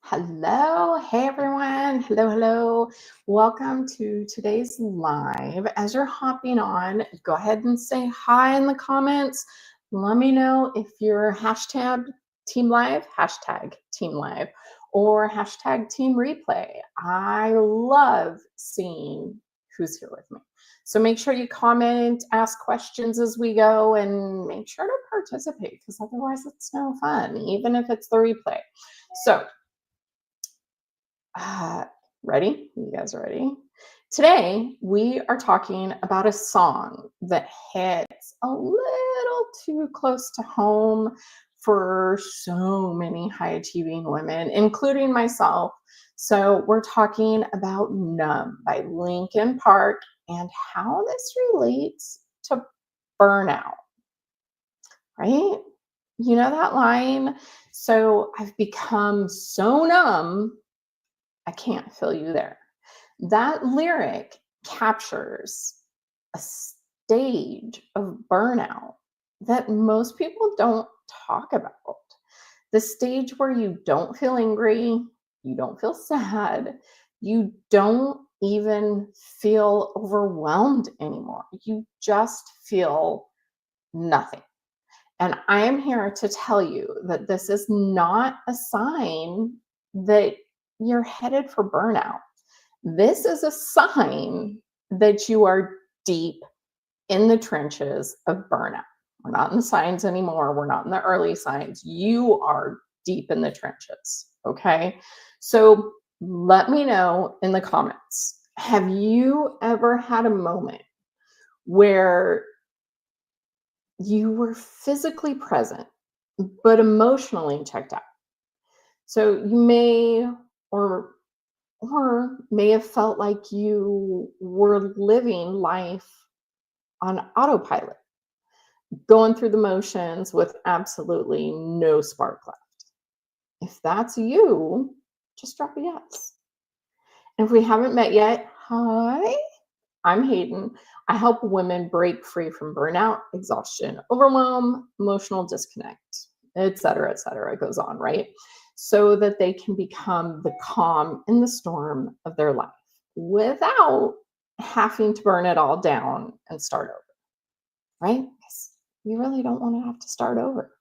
Hello, hey everyone. Hello, hello. Welcome to today's live. As you're hopping on, go ahead and say hi in the comments. Let me know if you're hashtag team live, or hashtag team replay. I love seeing who's here with me. So make sure you comment, ask questions as we go, and make sure to participate because otherwise it's no fun, even if it's the replay. So, uh, ready? You guys ready? Today, we are talking about a song that hits a little too close to home for so many high achieving women, including myself. So, we're talking about Numb by Linkin Park and how this relates to burnout, right? You know that line? So, I've become so numb I can't feel you there. That lyric captures a stage of burnout that most people don't talk about. The stage where you don't feel angry, you don't feel sad, you don't even feel overwhelmed anymore. You just feel nothing. And I am here to tell you that this is not a sign that you're headed for burnout. This is a sign that you are deep in the trenches of burnout. We're not in the signs anymore. We're not in the early signs. You are deep in the trenches. Okay. So let me know in the comments. Have you ever had a moment where you were physically present, but emotionally checked out? So you may or may have felt like you were living life on autopilot, going through the motions with absolutely no spark left. If that's you, just drop a yes. And if we haven't met yet, hi, I'm Hayden. I help women break free from burnout, exhaustion, overwhelm, emotional disconnect, et cetera, et cetera. It goes on, right? So that they can become the calm in the storm of their life without having to burn it all down and start over, right? Because you really don't want to have to start over.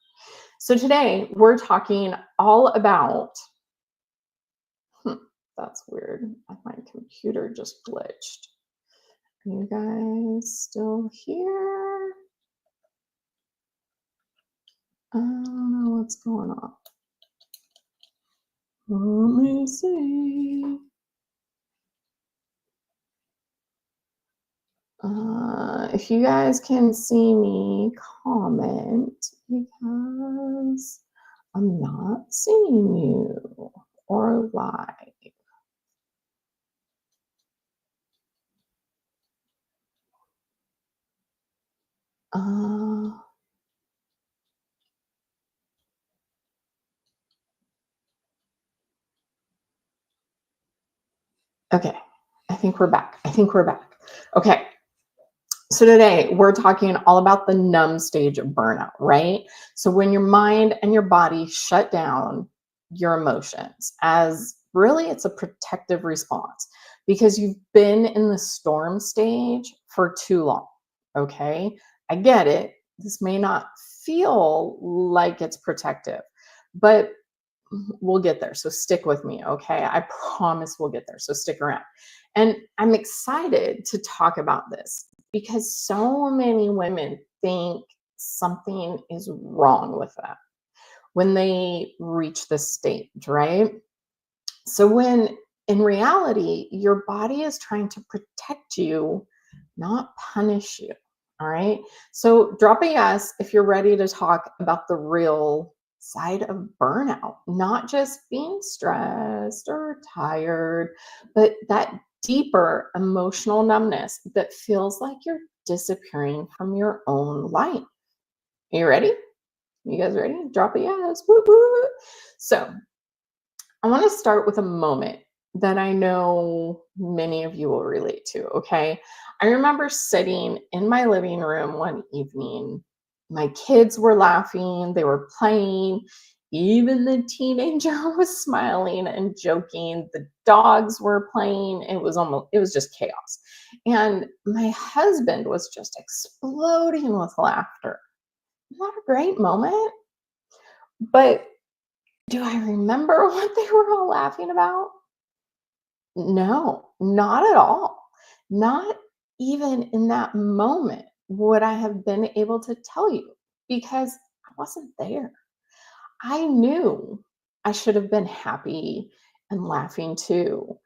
So today we're talking all about, that's weird. My computer just glitched. Are you guys still here? I don't know what's going on. Let me see. If you guys can see me, comment because I'm not seeing you or live. Uh, okay, I think we're back. Okay, so today we're talking all about the numb stage of burnout, right? So when your mind and your body shut down your emotions, as really it's a protective response because you've been in the storm stage for too long. Okay, I get it. This may not feel like it's protective, but we'll get there. So stick with me, okay? I promise we'll get there. So stick around. And I'm excited to talk about this because so many women think something is wrong with them when they reach this stage, right? So when in reality, your body is trying to protect you, not punish you. All right. So drop a yes if you're ready to talk about the real side of burnout, not just being stressed or tired, but that deeper emotional numbness that feels like you're disappearing from your own life. Are you ready? You guys ready? Drop a yes. Woo, woo. So I want to start with a moment that I know many of you will relate to, okay? I remember sitting in my living room one evening. My kids were laughing, they were playing, Even the teenager was smiling and joking. The dogs were playing. It was just chaos. And my husband was just exploding with laughter. Not a great moment, but do I remember what they were all laughing about? No, not at all. Not even in that moment would I have been able to tell you because I wasn't there. I knew I should have been happy and laughing too,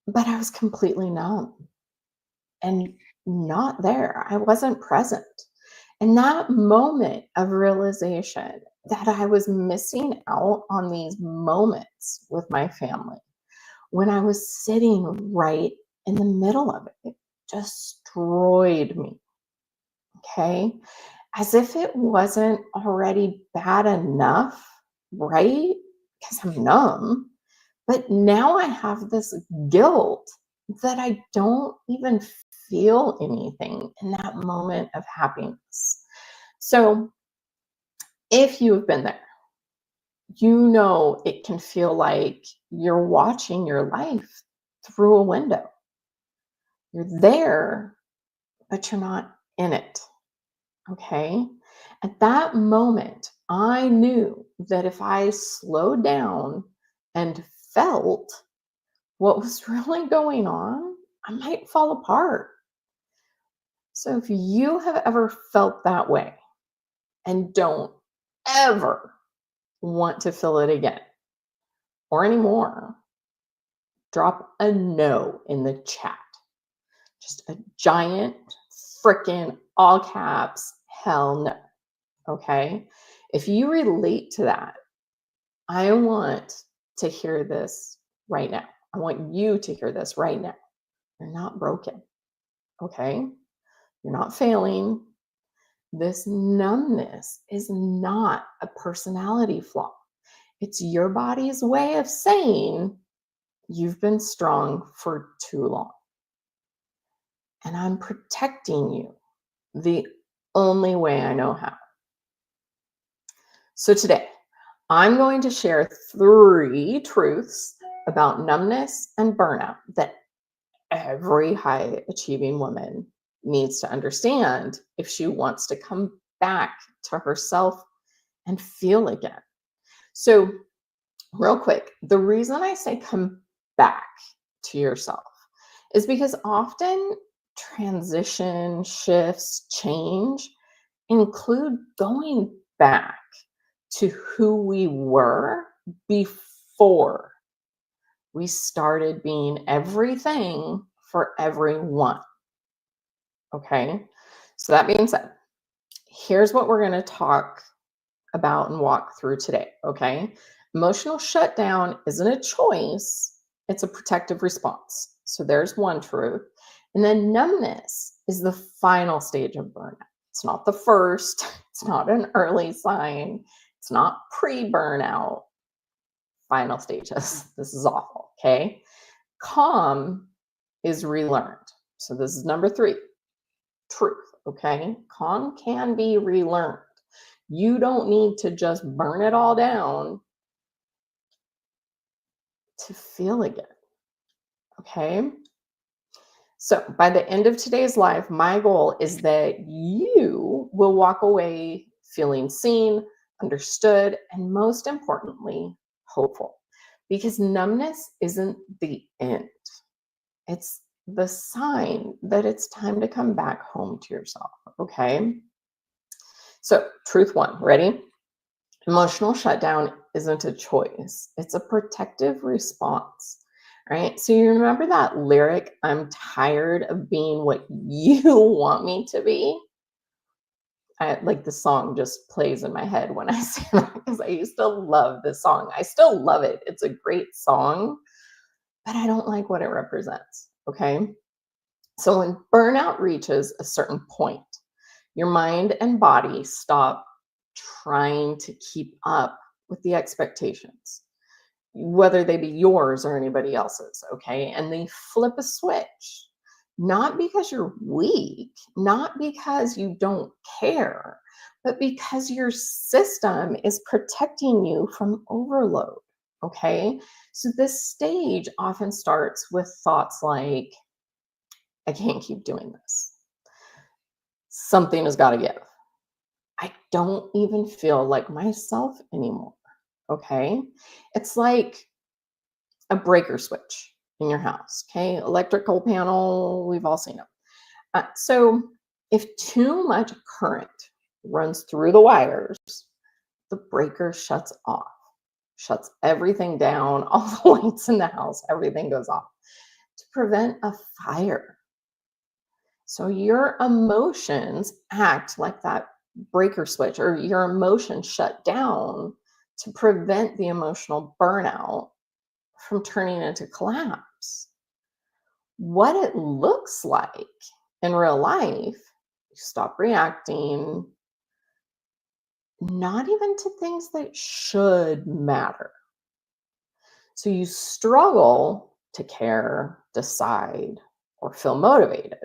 but I was completely numb and not there. I wasn't present. And that moment of realization that I was missing out on these moments with my family when I was sitting right in the middle of it destroyed me. Okay. As if it wasn't already bad enough, right? Because I'm numb. But now I have this guilt that I don't even feel anything in that moment of happiness. So if you've been there, you know it can feel like you're watching your life through a window. You're there, but you're not in it. Okay. At that moment, I knew that if I slowed down and felt what was really going on, I might fall apart. So if you have ever felt that way and don't ever want to feel it again or anymore, drop a no in the chat. Just a giant freaking all caps hell no. Okay. If you relate to that, I want to hear this right now. I want you to hear this right now. You're not broken. Okay. You're not failing. This numbness is not a personality flaw. It's your body's way of saying you've been strong for too long. And I'm protecting you the only way I know how. So today, I'm going to share 3 truths about numbness and burnout that every high achieving woman needs to understand if she wants to come back to herself and feel again. So, real quick, the reason I say come back to yourself is because often transition, shifts, change include going back to who we were before we started being everything for everyone. Okay. So that being said, here's what we're going to talk about and walk through today. Okay. Emotional shutdown isn't a choice, it's a protective response. So there's one truth. And then numbness is the final stage of burnout. It's not the first, it's not an early sign, it's not pre burnout. Final stages. This is awful. Okay. Calm is relearned. So this is number 3. Truth. Okay. Calm can be relearned. You don't need to just burn it all down to feel again. Okay. So by the end of today's life, my goal is that you will walk away feeling seen, understood, and most importantly, hopeful. Because numbness isn't the end. It's the sign that it's time to come back home to yourself. Okay. So, truth 1, ready? Emotional shutdown isn't a choice, it's a protective response. Right. So, you remember that lyric, I'm tired of being what you want me to be? Like the song just plays in my head when I say that because I used to love this song. I still love it. It's a great song, but I don't like what it represents. Okay. So when burnout reaches a certain point, your mind and body stop trying to keep up with the expectations, whether they be yours or anybody else's. Okay. And they flip a switch. not because you're weak, not because you don't care, but because your system is protecting you from overload. Okay. So this stage often starts with thoughts like, I can't keep doing this. Something has got to give. I don't even feel like myself anymore. Okay. It's like a breaker switch in your house. Okay. Electrical panel, we've all seen them. So if too much current runs through the wires, the breaker shuts off, shuts everything down, all the lights in the house, everything goes off to prevent a fire. So your emotions act like that breaker switch, or your emotions shut down to prevent the emotional burnout from turning into collapse. What it looks like in real life, you stop reacting, not even to things that should matter. So you struggle to care, decide, or feel motivated.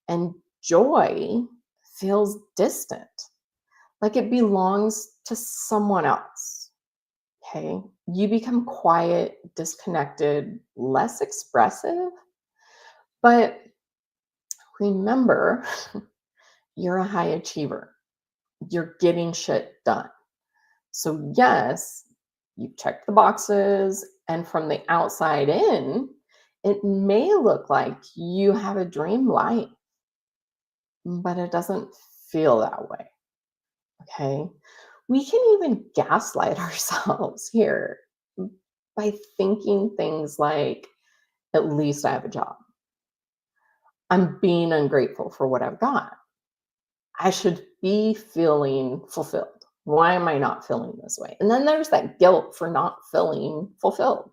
And joy feels distant, like it belongs to someone else. Okay. You become quiet, disconnected, less expressive. But remember, you're a high achiever. You're getting shit done. So, yes, you've checked the boxes, and from the outside in, it may look like you have a dream life, but it doesn't feel that way. Okay. We can even gaslight ourselves here by thinking things like, at least I have a job. I'm being ungrateful for what I've got. I should be feeling fulfilled. Why am I not feeling this way? And then there's that guilt for not feeling fulfilled.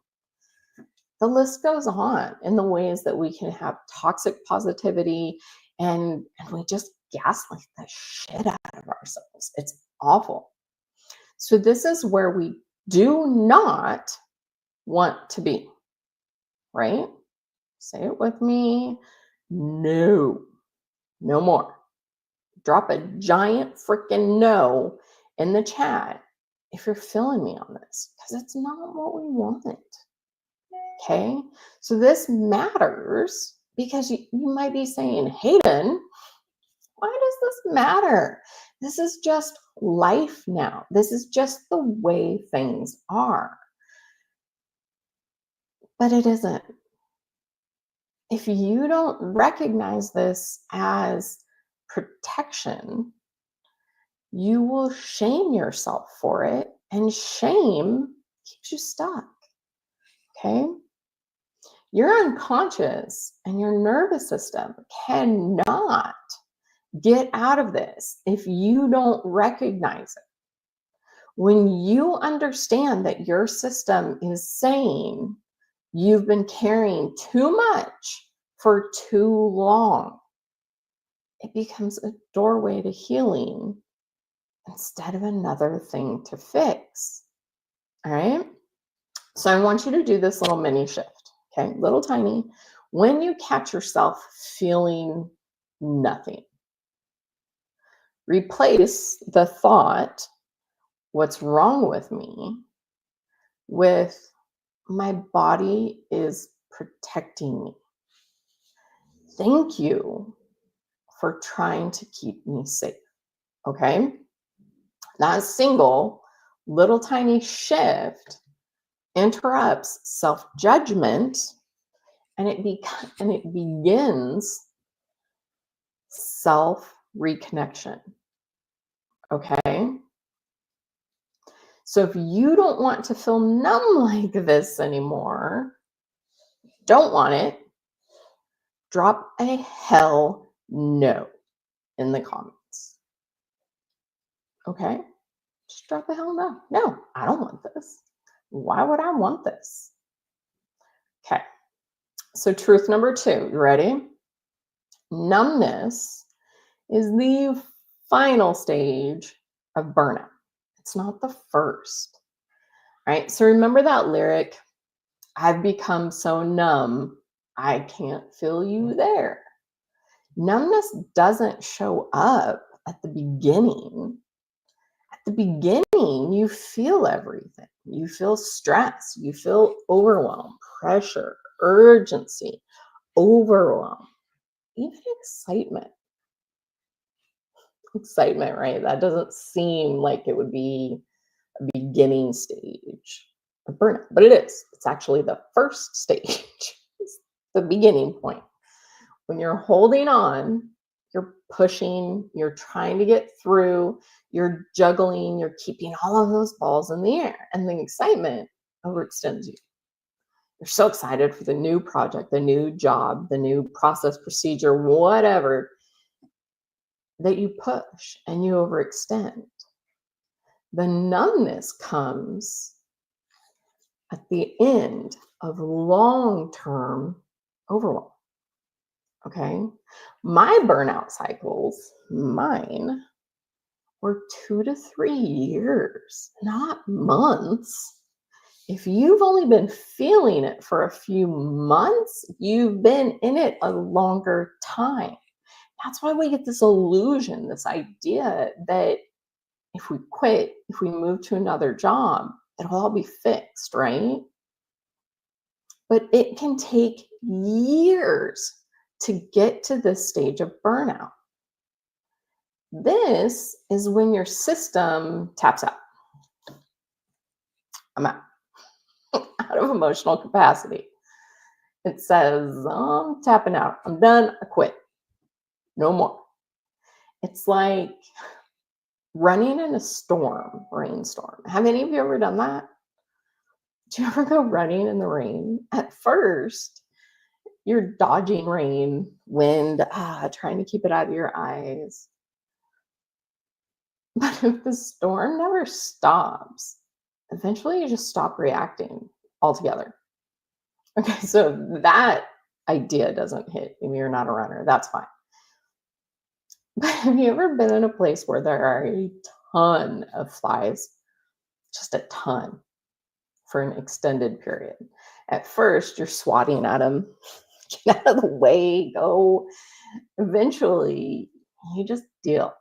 The list goes on in the ways that we can have toxic positivity, and we just gaslight the shit out of ourselves. It's awful. So this is where we do not want to be, right? Say it with me. No, no more. Drop a giant freaking no in the chat if you're feeling me on this, because it's not what we want. Okay. So this matters because you might be saying, Hayden, why does this matter? This is just life now. This is just the way things are. But it isn't. If you don't recognize this as protection, you will shame yourself for it, and shame keeps you stuck. Okay? Your unconscious and your nervous system cannot get out of this if you don't recognize it. When you understand that your system is saying you've been carrying too much for too long, it becomes a doorway to healing instead of another thing to fix. All right. So I want you to do this little mini shift. Okay. Little tiny. When you catch yourself feeling nothing, replace the thought, what's wrong with me, with my body is protecting me. Thank you for trying to keep me safe. Okay. That single little tiny shift interrupts self-judgment, and it begins self-reconnection. Okay. So if you don't want to feel numb like this anymore, don't want it, drop a hell no in the comments. Okay? Just drop a hell no. No, I don't want this. Why would I want this? Okay. So truth number 2, you ready? Numbness is the final stage of burnout. It's not the first. Right? So remember that lyric, I've become so numb, I can't feel you there. Numbness doesn't show up at the beginning. At the beginning, you feel everything. You feel stress, you feel overwhelm, pressure, urgency, overwhelm, even excitement. Excitement, right? That doesn't seem like it would be a beginning stage of burnout, but it is. It's actually the first stage, it's the beginning point. When you're holding on, you're pushing, you're trying to get through, you're juggling, you're keeping all of those balls in the air, and the excitement overextends you. You're so excited for the new project, the new job, the new process, procedure, whatever, that you push and you overextend. The numbness comes at the end of long-term overwhelm. Okay. My burnout cycles, mine, were 2 to 3 years, not months. If you've only been feeling it for a few months, you've been in it a longer time. That's why we get this illusion, this idea that if we quit, if we move to another job, it'll all be fixed, right? But it can take years to get to this stage of burnout. This is when your system taps out. I'm out, out of emotional capacity. It says, I'm tapping out. I'm done. I quit. No more. It's like running in a storm, rainstorm. Have any of you ever done that? Do you ever go running in the rain? At first, you're dodging rain, wind, trying to keep it out of your eyes. But if the storm never stops, eventually you just stop reacting altogether. Okay, so that idea doesn't hit if you're not a runner. That's fine. But have you ever been in a place where there are a ton of flies? Just a ton for an extended period. At first, you're swatting at them. Get out of the way, go. Eventually, you just deal.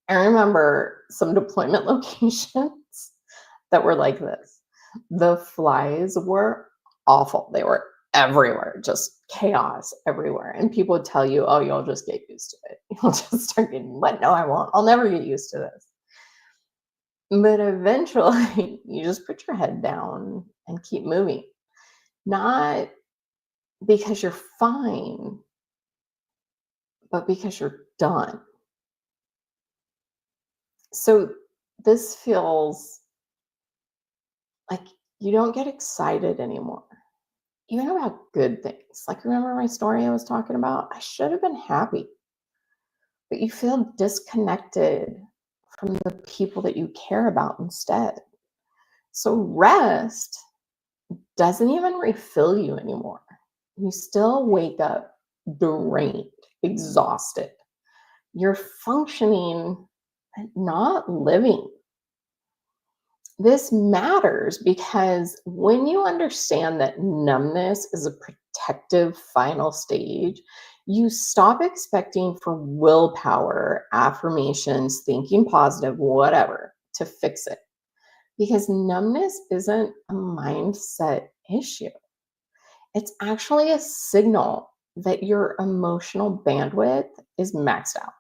I remember some deployment locations that were like this. The flies were awful. They were everywhere, just chaos everywhere. And people would tell you, oh, you'll just get used to it. You'll just start getting, but no, I won't. I'll never get used to this. But eventually, you just put your head down and keep moving. Not because you're fine, but because you're done. So this feels like you don't get excited anymore, even about good things. Like, remember my story I was talking about? I should have been happy, but you feel disconnected from the people that you care about instead. So rest doesn't even refill you anymore. You still wake up drained, exhausted. You're functioning, but not living. This matters because when you understand that numbness is a protective final stage, you stop expecting for willpower, affirmations, thinking positive, whatever, to fix it. Because numbness isn't a mindset issue. It's actually a signal that your emotional bandwidth is maxed out.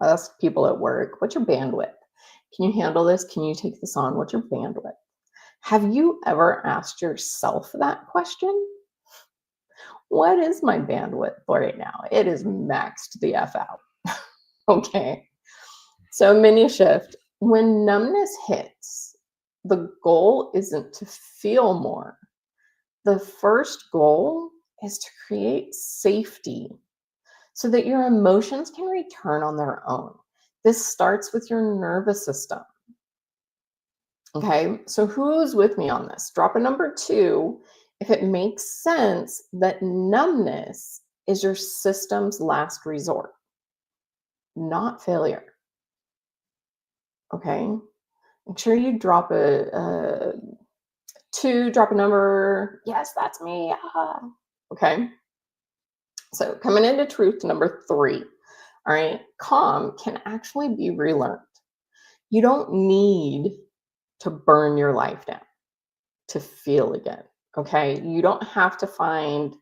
Ask people at work, what's your bandwidth? Can you handle this? Can you take this on? What's your bandwidth? Have you ever asked yourself that question? What is my bandwidth right now? It is maxed the F out. Okay. So mini shift. When numbness hits, the goal isn't to feel more. The first goal is to create safety so that your emotions can return on their own. This starts with your nervous system. Okay, so who's with me on this? Drop a number 2 if it makes sense that numbness is your system's last resort, not failure. Okay, make sure you drop a 2, drop a number. Yes, that's me. Ah. Okay. So coming into truth number 3. All right. Calm can actually be relearned. You don't need to burn your life down to feel again. Okay. You don't have to find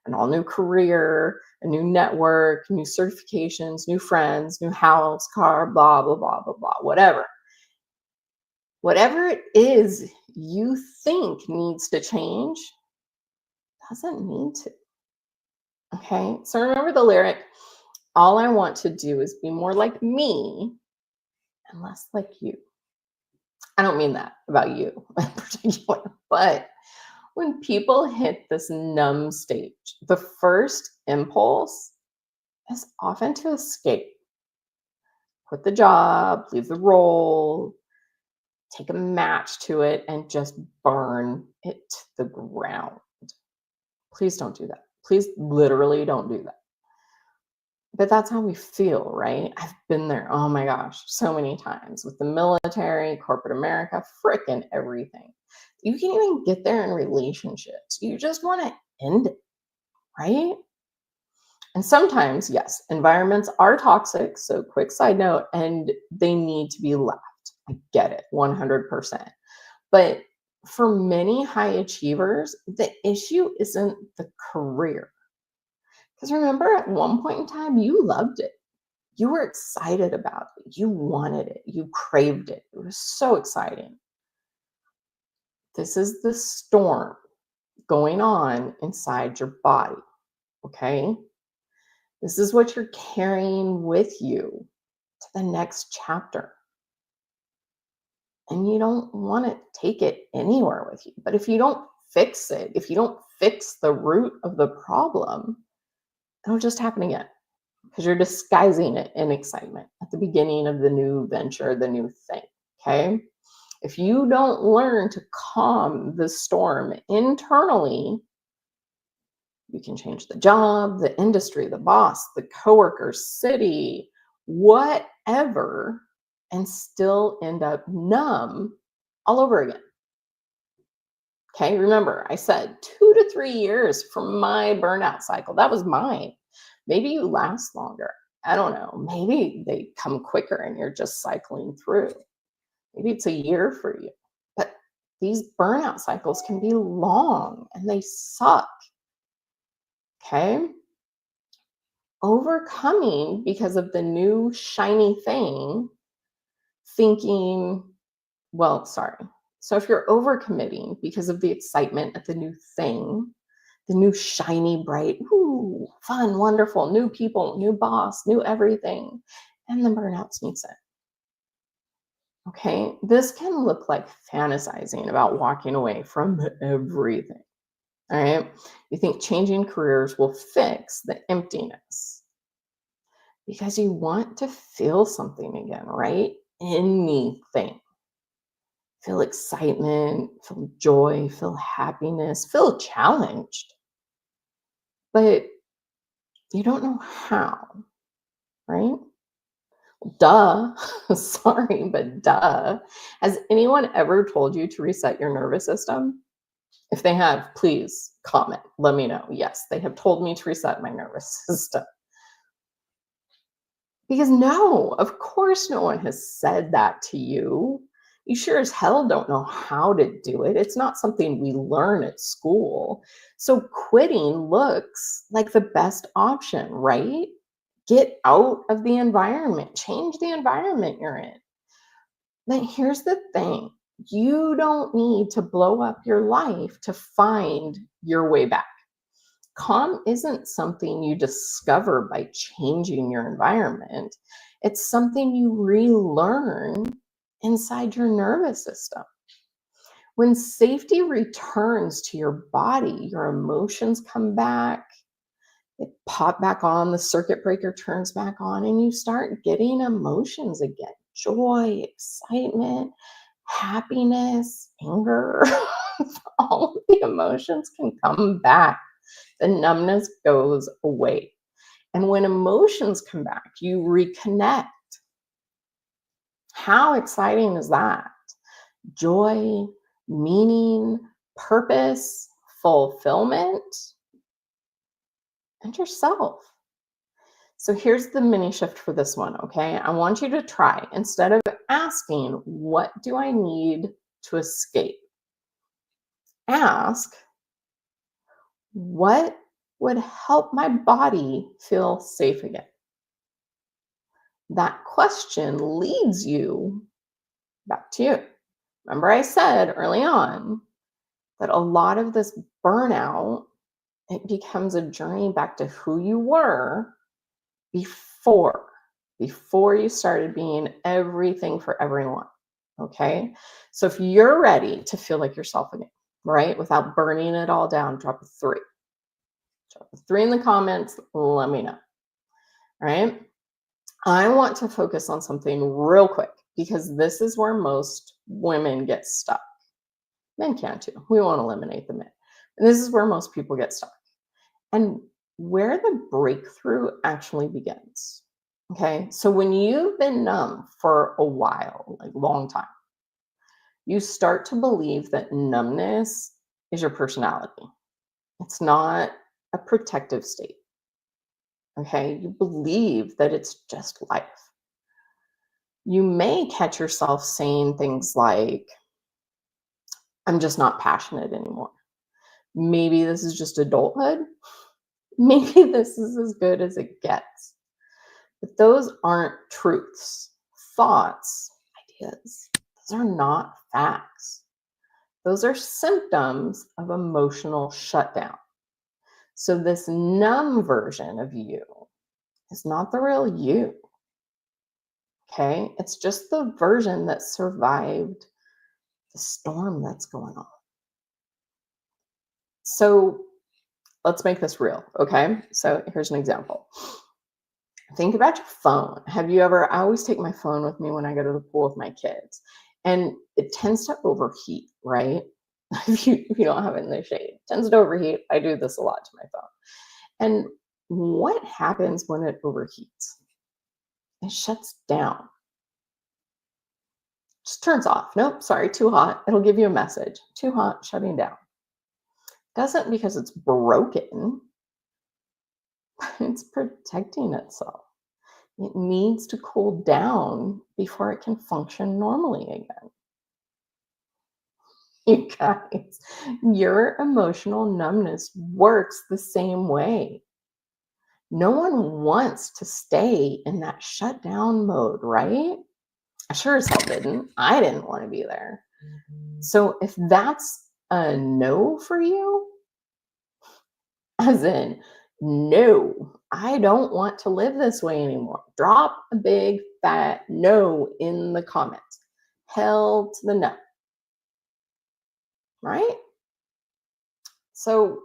an all new career, a new network, new certifications, new friends, new house, car, blah, blah, blah, blah, blah, whatever. Whatever it is you think needs to change doesn't need to. Okay. So remember the lyric, all I want to do is be more like me and less like you. I don't mean that about you in particular, but when people hit this numb stage, the first impulse is often to escape, quit the job, leave the role, take a match to it, and just burn it to the ground. Please don't do that. Please literally don't do that. But that's how we feel, right? I've been there. Oh my gosh, so many times with the military, corporate America, frickin' everything. You can even get there in relationships. You just want to end it, right? And sometimes, yes, environments are toxic. So, quick side note, and they need to be left. I get it, 100%. But for many high achievers, the issue isn't the career. Because remember, at one point in time, you loved it. You were excited about it. You wanted it. You craved it. It was so exciting. This is the storm going on inside your body. Okay. This is what you're carrying with you to the next chapter. And you don't want to take it anywhere with you. But if you don't fix it, if you don't fix the root of the problem, it'll just happen again because you're disguising it in excitement at the beginning of the new venture, the new thing. Okay. If you don't learn to calm the storm internally, you can change the job, the industry, the boss, the coworker, city, whatever, and still end up numb all over again. Okay, remember, I said 2 to 3 years from my burnout cycle. That was mine. Maybe you last longer. I don't know. Maybe they come quicker and you're just cycling through. Maybe it's a year for you. But these burnout cycles can be long and they suck. Okay. Overcoming because of the new shiny thing, thinking, well, sorry. So if you're overcommitting because of the excitement at the new thing, the new shiny, bright, ooh, fun, wonderful, new people, new boss, new everything, and the burnout sneaks in. Okay, this can look like fantasizing about walking away from everything. All right, you think changing careers will fix the emptiness because you want to feel something again, right? Anything. Feel excitement, feel joy, feel happiness, feel challenged. But you don't know how, right? Duh. Sorry, but duh. Has anyone ever told you to reset your nervous system? If they have, please comment. Let me know. Yes, they have told me to reset my nervous system. Because no, of course, no one has said that to you. You sure as hell don't know how to do it. It's not something we learn at school. So quitting looks like the best option, right? Get out of the environment, change the environment you're in. But here's the thing, you don't need to blow up your life to find your way back. Calm isn't something you discover by changing your environment, it's something you relearn inside your nervous system. When safety returns to your body, your emotions come back, they pop back on, the circuit breaker turns back on, and you start getting emotions again, joy, excitement, happiness, anger. All of the emotions can come back. The numbness goes away. And when emotions come back, you reconnect. How exciting is that? Joy, meaning, purpose, fulfillment, and yourself. So here's the mini shift for this one, okay? I want you to try, instead of asking, what do I need to escape? Ask, what would help my body feel safe again? That question leads you back to you. Remember, I said early on that a lot of this burnout, it becomes a journey back to who you were before before you started being everything for everyone. Okay, so if you're ready to feel like yourself again, right, without burning it all down, drop a 3. Drop a 3 in the comments. Let me know. All right, I want to focus on something real quick because this is where most women get stuck. Men can too. We won't eliminate the men. And this is where most people get stuck. And where the breakthrough actually begins. Okay. So when you've been numb for a while, like long time, you start to believe that numbness is your personality. It's not a protective state. Okay. You believe that it's just life. You may catch yourself saying things like, I'm just not passionate anymore. Maybe this is just adulthood. Maybe this is as good as it gets. But those aren't truths, thoughts, ideas. Those are not facts. Those are symptoms of emotional shutdown. So this numb version of you is not the real you. Okay? It's just the version that survived the storm that's going on. So let's make this real, okay? So here's an example. Think about your phone. Have you ever, I always take my phone with me when I go to the pool with my kids, and it tends to overheat, right? If you don't have it in the shade, it tends to overheat. I do this a lot to my phone. And what happens when it overheats? It shuts down. Just turns off. Nope, sorry, too hot. It'll give you a message. Too hot, shutting down. Doesn't because it's broken. It's protecting itself. It needs to cool down before it can function normally again. You guys, your emotional numbness works the same way. No one wants to stay in that shutdown mode, right? I sure as hell didn't. I didn't want to be there. So if that's a no for you, as in, no, I don't want to live this way anymore. Drop a big fat no in the comments. Hell to the no. Right? So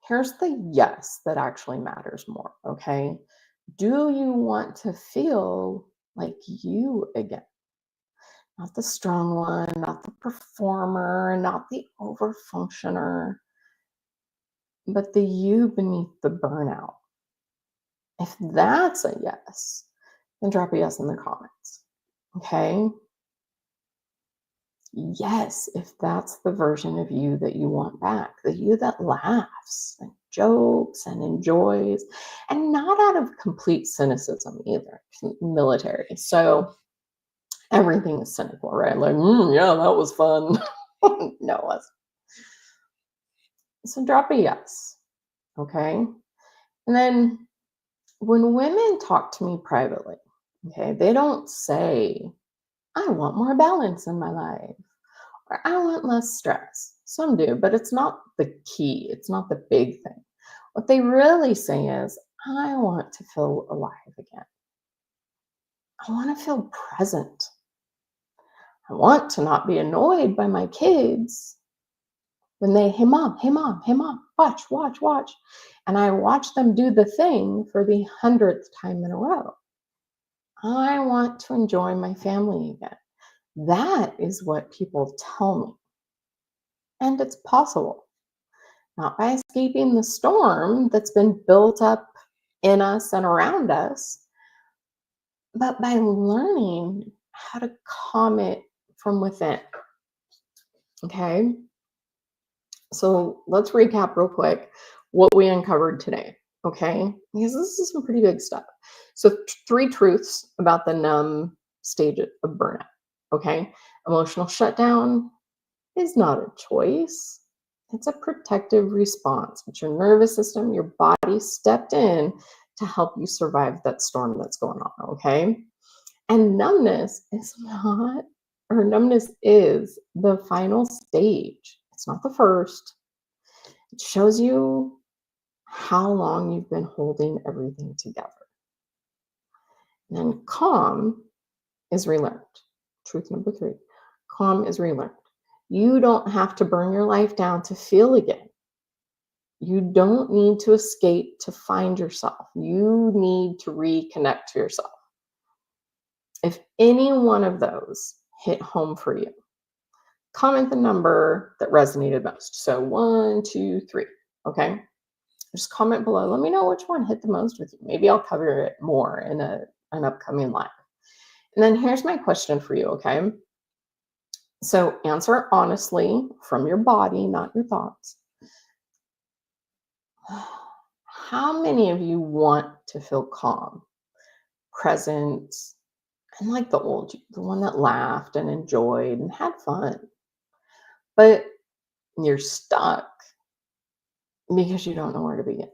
here's the yes that actually matters more. Okay. Do you want to feel like you again? Not the strong one, not the performer, not the over functioner, but the you beneath the burnout. If that's a yes, then drop a yes in the comments. Okay. Yes, if that's the version of you that you want back, the you that laughs and jokes and enjoys, and not out of complete cynicism either, military. So everything is cynical, right? Like, yeah, that was fun. No, it wasn't. So drop a yes. Okay. And then when women talk to me privately, okay, they don't say, I want more balance in my life, or I want less stress. Some do, but it's not the key. It's not the big thing. What they really say is, I want to feel alive again. I want to feel present. I want to not be annoyed by my kids when they, hey mom, hey mom, hey mom, watch, watch, watch. And I watch them do the thing for the 100th time in a row. I want to enjoy my family again. That is what people tell me. And it's possible. Not by escaping the storm that's been built up in us and around us, but by learning how to calm it from within. Okay? So let's recap real quick what we uncovered today, okay? Because this is some pretty big stuff. So, three truths about the numb stage of burnout, okay? Emotional shutdown is not a choice, it's a protective response. But your nervous system, your body stepped in to help you survive that storm that's going on, okay? And numbness is the final stage. It's not the first. It shows you how long you've been holding everything together. And then calm is relearned. Truth number three, calm is relearned. You don't have to burn your life down to feel again. You don't need to escape to find yourself. You need to reconnect to yourself. If any one of those hit home for you, comment the number that resonated most. So 1, 2, 3. Okay. Just comment below. Let me know which one hit the most with you. Maybe I'll cover it more in an upcoming live. And then here's my question for you. Okay. So answer honestly from your body, not your thoughts. How many of you want to feel calm, present, and like the old you, the one that laughed and enjoyed and had fun? But you're stuck because you don't know where to begin.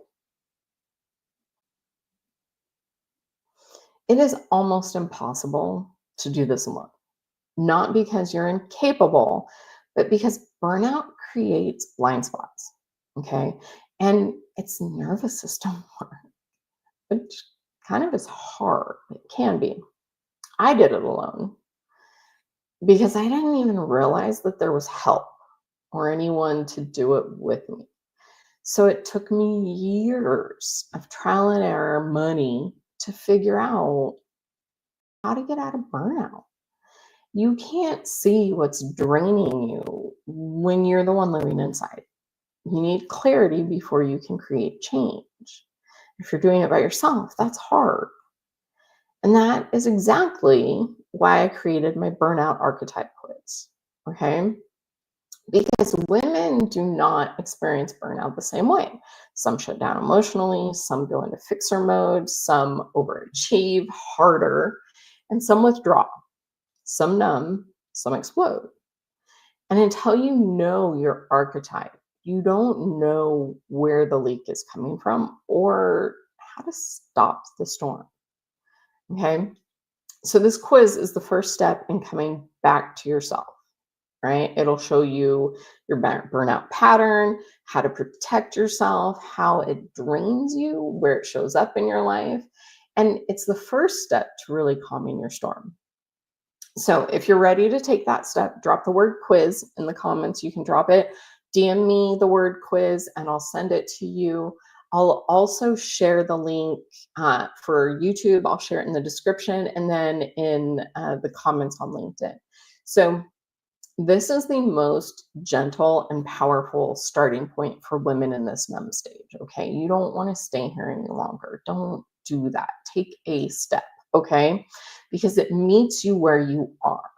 It is almost impossible to do this alone, not because you're incapable, but because burnout creates blind spots. Okay. And it's nervous system work, which kind of is hard. It can be. I did it alone because I didn't even realize that there was help or anyone to do it with me. So it took me years of trial and error, money to figure out how to get out of burnout. You can't see what's draining you when you're the one living inside. You need clarity before you can create change. If you're doing it by yourself, that's hard. And that is exactly why I created my burnout archetype quiz. Okay. Because women do not experience burnout the same way. Some shut down emotionally, some go into fixer mode, some overachieve harder, and some withdraw, some numb, some explode. And until you know your archetype, you don't know where the leak is coming from or how to stop the storm. Okay. So this quiz is the first step in coming back to yourself, right? It'll show you your burnout pattern, how to protect yourself, how it drains you, where it shows up in your life. And it's the first step to really calming your storm. So if you're ready to take that step, drop the word quiz in the comments. You can drop it, DM me the word quiz, and I'll send it to you. I'll also share the link for YouTube. I'll share it in the description and then in the comments on LinkedIn. So this is the most gentle and powerful starting point for women in this numb stage, okay? You don't want to stay here any longer. Don't do that. Take a step, okay? Because it meets you where you are,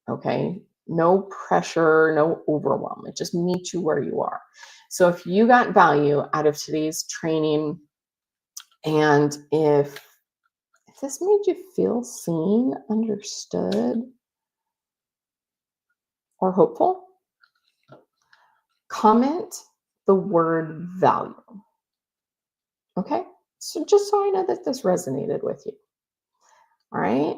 okay? No pressure, no overwhelm. It just meets you where you are. So if you got value out of today's training, and if this made you feel seen, understood, or hopeful, comment the word value. Okay? So just so I know that this resonated with you. All right?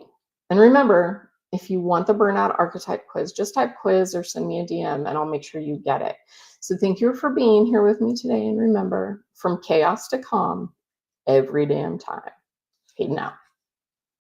And remember, if you want the burnout archetype quiz, just type quiz or send me a DM and I'll make sure you get it. So thank you for being here with me today. And remember, from chaos to calm every damn time. Hayden out.